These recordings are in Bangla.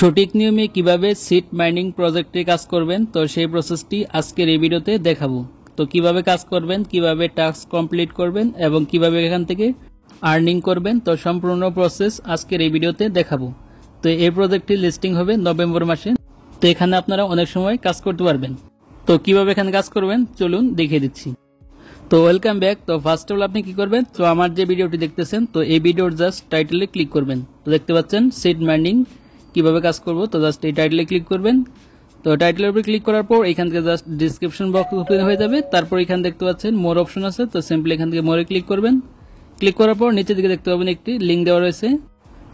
সঠিক নিয়মে কিভাবে সিড মাইনিং প্রজেক্টে কাজ করবেন তো সেই প্রসেসটি আজকের এই ভিডিওতে দেখাবো। তো কিভাবে কাজ করবেন, কিভাবে টাস্ক কমপ্লিট করবেন এবং কিভাবে এখান থেকে আর্নিং করবেন তো সম্পূর্ণ প্রসেস আজকের এই ভিডিওতে দেখাবো। তো এই প্রজেক্টটি লিস্টিং হবে নভেম্বর মাসে। তো এখানে আপনারা অনেক সময় কাজ করতে পারবেন। তো কিভাবে এখানে কাজ করবেন চলুন দেখিয়ে দিচ্ছি। তো ওয়েলকাম ব্যাক। তো ফার্স্ট অফ অল আপনি কি করবেন, তো আমার যে ভিডিওটি দেখতেছেন তো এই ভিডিওর জাস্ট টাইটেলে ক্লিক করবেন। তো দেখতে পাচ্ছেন সিড মাইনিং কিভাবে কাজ করব, তো জাস্ট এই টাইটেলে ক্লিক করবেন। তো টাইটেলের উপরে ক্লিক করার পর এখান থেকে জাস্ট ডিসক্রিপশন বক্স ওপেন হয়ে যাবে। তারপর এখানে দেখতে পাচ্ছেন মোর অপশন আছে, তো সিম্পলি এখান থেকে মোরে ক্লিক করবেন। ক্লিক করার পর নিচের দিকে দেখতে পাবেন একটি লিঙ্ক দেওয়া রয়েছে,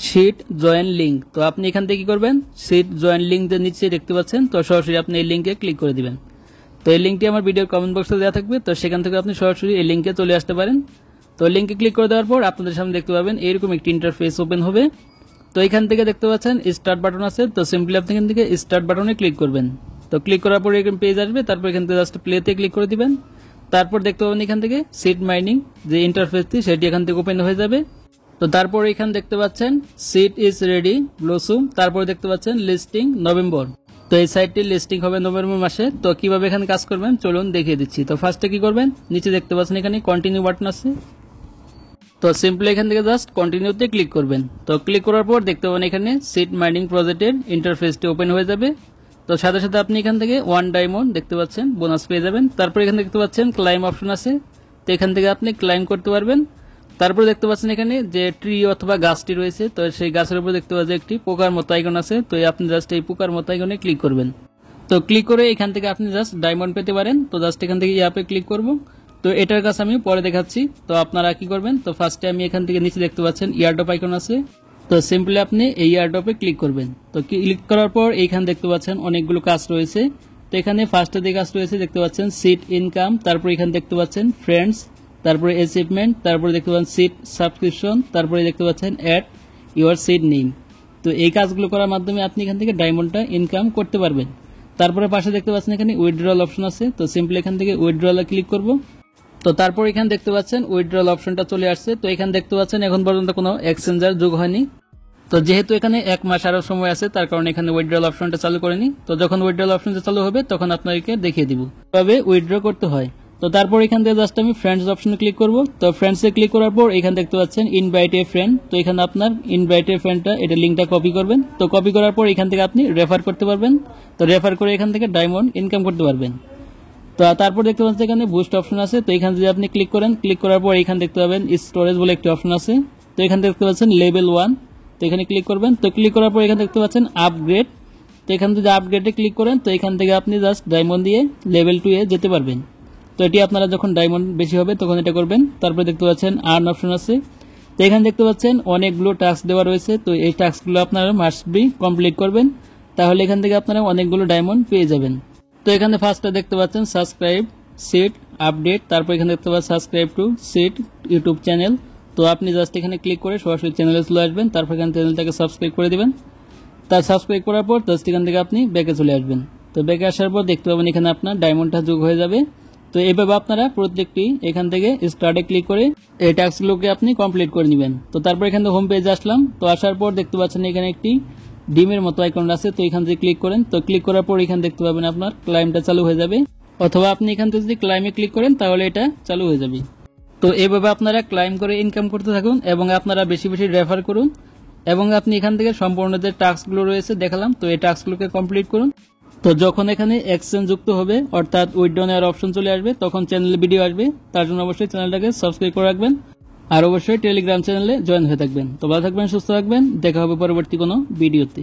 সিড জয়েন লিঙ্ক। তো আপনি এখান থেকে কি করবেন, সিড জয়েন লিঙ্ক যে নিচে দেখতে পাচ্ছেন তো সরাসরি আপনি এই লিঙ্কে ক্লিক করে দিবেন। তো এই লিঙ্কটি আমার ভিডিওর কমেন্ট বক্সে দেওয়া থাকবে, তো সেখান থেকে আপনি সরাসরি এই লিঙ্কে চলে আসতে পারেন। তো লিঙ্কে ক্লিক করে দেওয়ার পর আপনাদের সামনে দেখতে পাবেন এরকম একটি ইন্টারফেস ওপেন হবে। তো এখান থেকে দেখতে পাচ্ছেন স্টার্ট বাটন আছে, তো সিম্পলি আপনি এখান থেকে স্টার্ট বাটনে ক্লিক করবেন। তো ক্লিক করার পর এরকম পেজ আসবে, তারপর এখান থেকে জাস্ট প্লেতে ক্লিক করে দিবেন। তারপর দেখতে পাবেন এখান থেকে সিড মাইনিং যে ইন্টারফেসটি সেটি এখান থেকে ওপেন হয়ে যাবে। তো তারপর এখানে দেখতে পাচ্ছেন সিড ইজ রেডি ব্লসুম, তারপর দেখতে পাচ্ছেন লিস্টিং নভেম্বর। তো এই সাইটটি লিস্টিং হবে নভেম্বর মাসে। তো কিভাবে এখানে কাজ করবেন চলুন দেখিয়ে দিচ্ছি। তো ফার্স্টে কি করবেন, নিচে দেখতে পাচ্ছেন এখানে কন্টিনিউ বাটন আছে, তো সিম্পলি এখান থেকে জাস্ট কন্টিনিউতে ক্লিক করবেন। তো ক্লিক করার পর দেখতে পাবেন এখানে সিড মাইনিং প্রজেক্টের ইন্টারফেসটি ওপেন হয়ে যাবে। তো সাথে সাথে আপনি এখান থেকে 1 ডায়মন্ড দেখতে পাচ্ছেন বোনাস পেয়ে যাবেন। তারপর এখানে দেখতে পাচ্ছেন ক্লাইম অপশন আছে, তো এখান থেকে আপনি ক্লাইম করতে পারবেন। তারপর দেখতে পাচ্ছেন এখানে যে ট্রি অথবা গাছটি রয়েছে, তো সেই গাছের উপর দেখতে পাচ্ছেন একটি পোকার মতো আইকন আছে, তো আপনি জাস্ট এই পোকার মতো আইকনে ক্লিক করবেন। তো ক্লিক করে এখান থেকে আপনি জাস্ট ডায়মন্ড পেতে পারেন। তো জাস্ট এখান থেকে ইয়াপে ক্লিক করব। তো এটার কাছে আমি পরে দেখাচ্ছি। তো আপনারা কি করবেন, তো ফার্স্টে আমি এখান থেকে নিচে দেখতে পাচ্ছেন ইয়ারড্রপ আইকন আছে, তো সিম্পলি আপনি এই ইয়ারড্রপে ক্লিক করবেন। তো ক্লিক করার পর এইখানে দেখতে পাচ্ছেন অনেকগুলো কাজ রয়েছে। তো এখানে ফার্স্টে যে কাজ রয়েছে দেখতে পাচ্ছেন সিড ইনকাম, তারপর এখানে দেখতে পাচ্ছেন ফ্রেন্ডস, তারপরে অ্যাচিভমেন্ট, তারপরে দেখতে পাচ্ছেন সিড সাবস্ক্রিপশন, তারপরে দেখতে পাচ্ছেন অ্যাড ইউর সিড নেম। তো এই কাজগুলো করার মাধ্যমে আপনি এখান থেকে ডায়মন্ডটা ইনকাম করতে পারবেন। তারপরে পাশে দেখতে পাচ্ছেন এখানে উইথড্রল অপশন আছে, তো সিম্পলি এখান থেকে উইথড্রলে ক্লিক করব। তো তারপর এখানে দেখতে পাচ্ছেন উইথড্রল অপশনটা চলে আসছে। তো এখানে দেখতে পাচ্ছেন এখন পর্যন্ত কোনো এক্সচেঞ্জার যোগ হয়নি। তো যেহেতু এখানে 1 মাস আরো সময় আছে তার কারণে এখানে উইথড্রল অপশনটা চালু করেনি। তো যখন উইথড্রল অপশনটা চালু হবে তখন আপনাদেরকে দেখিয়ে দিব কিভাবে উইথড্র করতে হয়। তো তারপর এখান থেকে জাস্ট আমি ফ্রেন্ডস অপশনে ক্লিক করব। তো ফ্রেন্ডসে ক্লিক করার পর এখানে দেখতে পাচ্ছেন ইনভাইট এ ফ্রেন্ড, তো এখানে আপনার ইনভাইট এ ফ্রেন্ডটা এটা লিঙ্কটা কপি করবেন। তো কপি করার পর এখান থেকে আপনি রেফার করতে পারবেন। তো রেফার করে এখান থেকে ডায়মন্ড ইনকাম করতে পারবেন। তো তারপর দেখতে পাচ্ছেন এখানে বুস্ট অপশন আছে, তো এখানে যদি আপনি ক্লিক করেন, ক্লিক করার পর এখানে দেখতে পাবেন স্টোরেজ বলে একটি অপশন আছে, তো এখানে দেখতে পাচ্ছেন লেভেল 1, তো এখানে ক্লিক করবেন। তো ক্লিক করার পর এখানে দেখতে পাচ্ছেন আপগ্রেড, তো এখানে যদি আপগ্রেডে ক্লিক করেন তো এখান থেকে আপনি জাস্ট ডায়মন্ড দিয়ে লেভেল 2 এ যেতে পারবেন। তো এটি আপনারা যখন ডায়মন্ড বেশি হবে তখন এটা করবেন। তারপরে দেখতে পাচ্ছেন আর্ন অপশন আছে, তো এখানে দেখতে পাচ্ছেন অনেকগুলো টাস্ক দেওয়া রয়েছে, তো এই টাস্কগুলো আপনারা মাস্ট বি কমপ্লিট করবেন, তাহলে এখান থেকে আপনারা অনেকগুলো ডায়মন্ড পেয়ে যাবেন। তো এখানে ফার্স্টে দেখতে পাচ্ছেন সাবস্ক্রাইব সিড আপডেট, তারপর এখানে দেখতে পাচ্ছেন subscribe to seed YouTube channel. তো আপনি জাস্ট এখানে ক্লিক করে সরাসরি চ্যানেলে চলে আসবেন, তারপর এখানে চ্যানেলটাকে সাবস্ক্রাইব করে দিবেন। তার সাবস্ক্রাইব করার পর জাস্ট এখান থেকে আপনি ব্যাকে চলে আসবেন। তো ব্যাকে আসার পর দেখতে পাবেন এখানে আপনার ডায়মন্ডটা যোগ হয়ে যাবে। তো এইভাবে আপনারা প্রত্যেকটি এখান থেকে স্টার্টে ক্লিক করে এই টাস্কগুলোকে আপনি কমপ্লিট করে নেবেন। তো তারপর এখানে হোম পেজে আসলাম। তো আসার পর দেখতে পাচ্ছেন এখানে একটি ডিমের মতো আইকন আছে, তো এখান থেকে ক্লিক করেন। তো ক্লিক করার পর এখানে দেখতে পাবেন আপনার ক্লাইমটা চালু হয়ে যাবে, অথবা আপনি এখান থেকে যদি ক্লাইমে ক্লিক করেন তাহলে এটা চালু হয়ে যাবে। তো এইভাবে আপনারা ক্লাইম করে ইনকাম করতে থাকুন এবং আপনারা বেশি বেশি রেফার করুন এবং আপনি এখান থেকে সম্পূর্ণ যে টাস্কগুলো রয়েছে দেখালাম তো এই টাস্কগুলোকে কমপ্লিট করুন। তো যখন এখানে এক্সচেঞ্জ যুক্ত হবে অর্থাৎ উইথড্র নেওয়ার অপশন চলে আসবে তখন চ্যানেলে ভিডিও আসবে, তার জন্য অবশ্যই চ্যানেলটাকে সাবস্ক্রাইব করে রাখবেন আর অবশ্যই টেলিগ্রাম চ্যানেলে জয়েন হয়ে থাকবেন। তো ভালো থাকবেন, সুস্থ থাকবেন, দেখা হবে পরবর্তী কোনো ভিডিওতে।